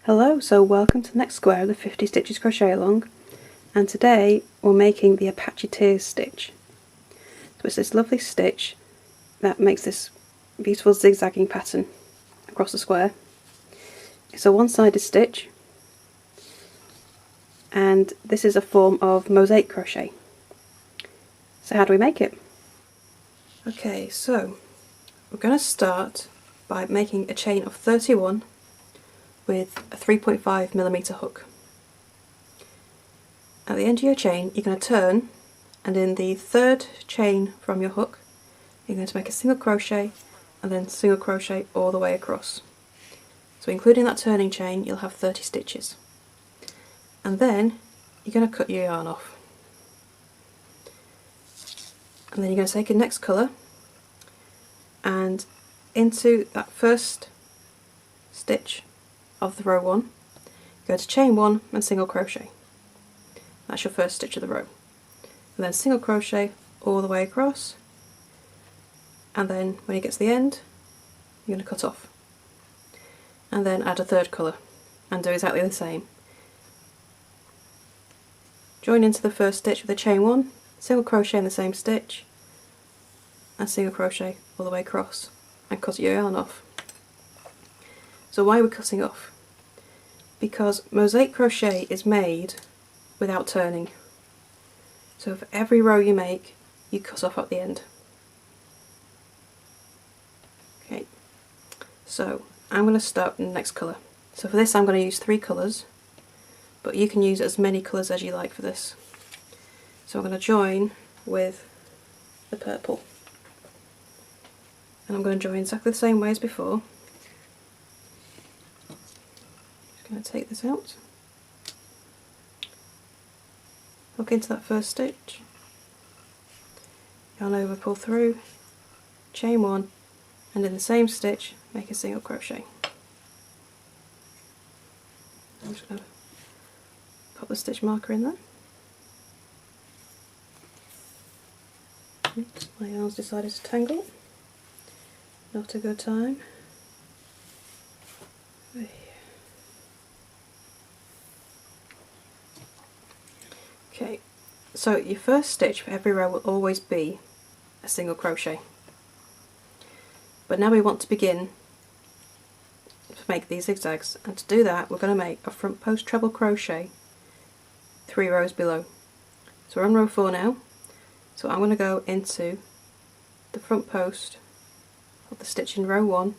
Hello, so welcome to the next square of the 50 stitches crochet along, and today we're making the Apache Tears stitch. So it's this lovely stitch that makes this beautiful zigzagging pattern across the square. It's a one-sided stitch, and this is a form of mosaic crochet. So how do we make it? Okay, so we're going to start by making a chain of 31 with a 3.5mm hook. At the end of your chain you're going to turn, and in the third chain from your hook you're going to make a single crochet and then single crochet all the way across. So including that turning chain you'll have 30 stitches. And then you're going to cut your yarn off. And then you're going to take your next colour and into that first stitch of the row 1, go to chain 1 and single crochet. That's your first stitch of the row. And then single crochet all the way across, and then when you get to the end you're going to cut off. And then add a third colour and do exactly the same. Join into the first stitch with a chain 1, single crochet in the same stitch, and single crochet all the way across and cut your yarn off. So why are we cutting off? Because mosaic crochet is made without turning. So for every row you make, you cut off at the end. Okay, so I'm going to start in the next colour. So for this I'm going to use 3 colours, but you can use as many colours as you like for this. So I'm going to join with the purple. And I'm going to join exactly the same way as before. Going to take this out, hook into that first stitch, yarn over, pull through, chain 1, and in the same stitch make a single crochet. I'm just going to pop the stitch marker in there. Oops, my yarn's decided to tangle. Not a good time. Okay, so your first stitch for every row will always be a single crochet. But now we want to begin to make these zigzags, and to do that we're going to make a front post treble crochet 3 rows below. So we're on row 4 now, so I'm going to go into the front post of the stitch in row 1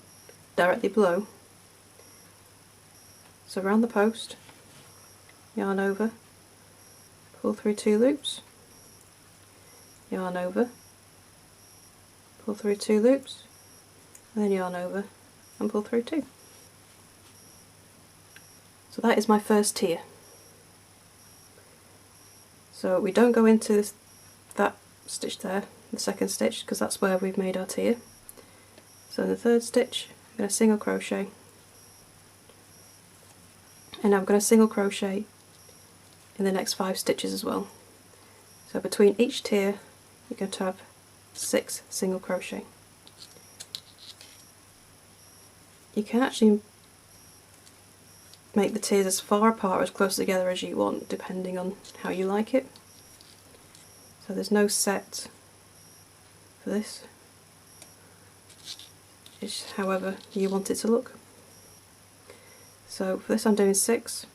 directly below. So around the post, yarn over, pull through 2 loops, yarn over, pull through 2 loops, and then yarn over and pull through 2. So that is my first tier. So we don't go into that stitch there, the second stitch, because that's where we've made our tier. So in the third stitch I'm going to single crochet, and I'm going to single crochet in the next 5 stitches as well. So between each tier you're going to have 6 single crochet. You can actually make the tiers as far apart or as close together as you want, depending on how you like it. So there's no set for this, it's however you want it to look. So for this I'm doing 6,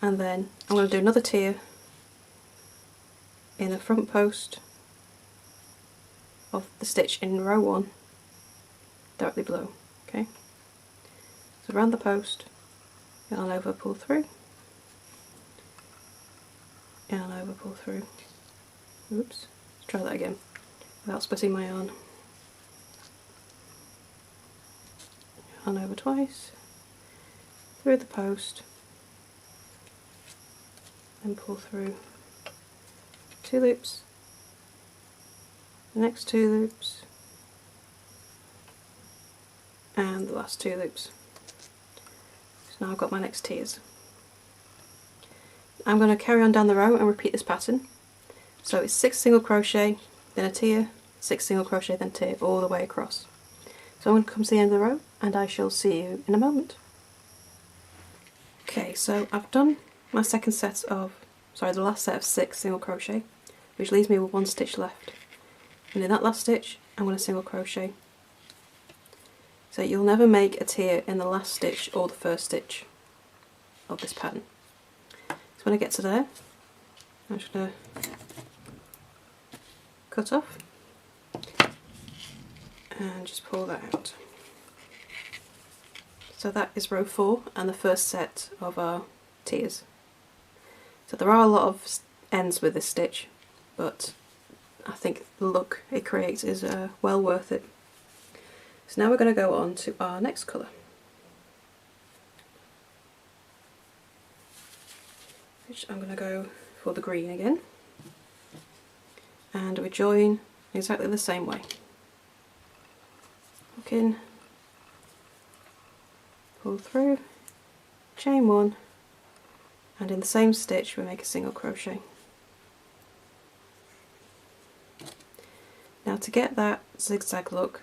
and then I'm going to do another tier in the front post of the stitch in row 1 directly below. Okay, so around the post, yarn over, pull through, yarn over, pull through. Oops, let's try that again without splitting my yarn. Yarn over twice, through the post, then pull through 2 loops, the next 2 loops, and the last 2 loops. So now I've got my next tiers. I'm going to carry on down the row and repeat this pattern. So it's 6 single crochet, then a tier, 6 single crochet, then tier, all the way across. So I'm going to come to the end of the row and I shall see you in a moment. Okay, so I've done my second set of, sorry, the last set of 6 single crochet, which leaves me with 1 stitch left. And in that last stitch, I'm going to single crochet. So you'll never make a tier in the last stitch or the first stitch of this pattern. So when I get to there, I'm just going to cut off and just pull that out. So that is row 4 and the first set of our tiers. So there are a lot of ends with this stitch, but I think the look it creates is well worth it. So now we're going to go on to our next colour, which I'm going to go for the green again, and we join exactly the same way. Hook in, pull through, chain 1, and in the same stitch we make a single crochet. Now to get that zigzag look,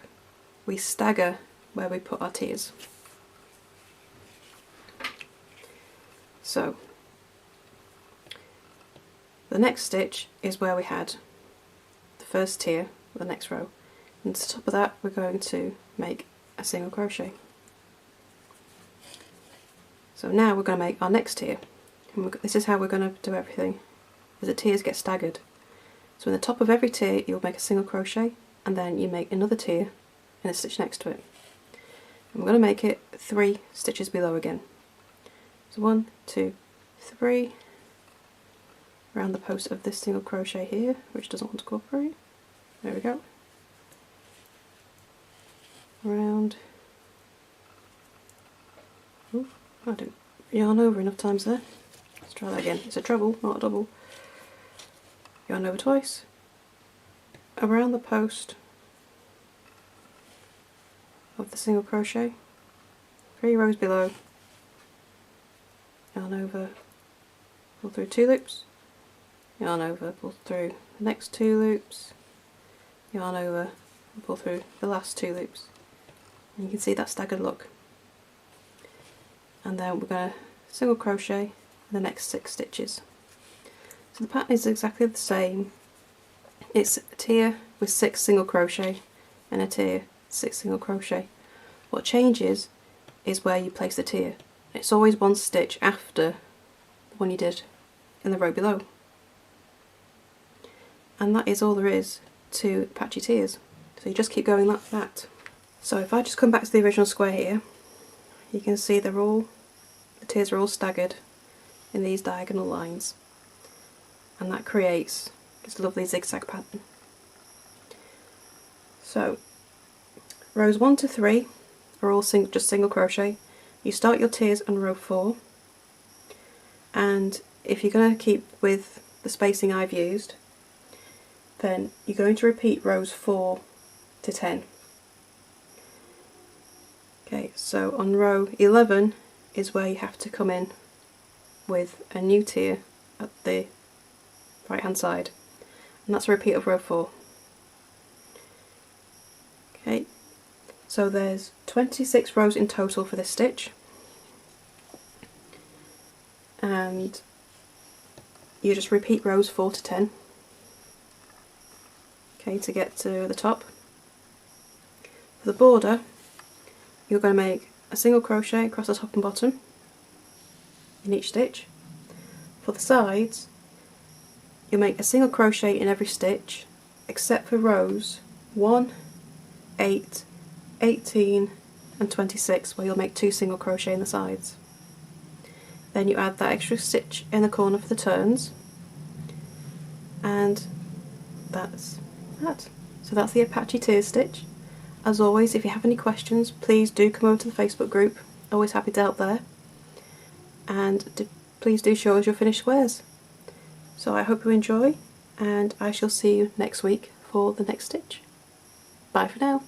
we stagger where we put our tiers. So the next stitch is where we had the first tier, the next row, and to the top of that we're going to make a single crochet. So now we're going to make our next tier, and this is how we're going to do everything, is the tiers get staggered. So in the top of every tier you'll make a single crochet, and then you make another tier and a stitch next to it. And we're going to make it 3 stitches below again. So 1, 2, 3, around the post of this single crochet here, which doesn't want to cooperate. There we go. Around. Ooh, I didn't yarn over enough times there. Let's try that again. It's a treble, not a double. Yarn over twice. Around the post of the single crochet, 3 rows below, yarn over, pull through 2 loops, yarn over, pull through the next 2 loops, yarn over and pull through the last 2 loops. And you can see that staggered look. And then we're going to single crochet the next 6 stitches. So the pattern is exactly the same. It's a tier with 6 single crochet and a tier 6 single crochet. What changes is where you place the tier. It's always 1 stitch after the one you did in the row below. And that is all there is to Apache Tears. So you just keep going like that. So if I just come back to the original square here, you can see the tiers are all staggered in these diagonal lines, and that creates this lovely zigzag pattern. So rows 1 to 3 are all just single crochet. You start your tiers on row 4, and if you're going to keep with the spacing I've used, then you're going to repeat rows 4 to 10. Okay, so on row 11 is where you have to come in with a new tier at the right hand side, and that's a repeat of row 4. Okay, so there's 26 rows in total for this stitch, and you just repeat rows 4 to 10, okay, to get to the top. For the border, you're going to make a single crochet across the top and bottom in each stitch. For the sides, you'll make a single crochet in every stitch except for rows 1, 8, 18 and 26, where you'll make 2 single crochet in the sides. Then you add that extra stitch in the corner for the turns, and that's that. So that's the Apache Tears stitch. As always, if you have any questions, please do come over to the Facebook group. Always happy to help there. And please do show us your finished squares. So I hope you enjoy, and I shall see you next week for the next stitch. Bye for now.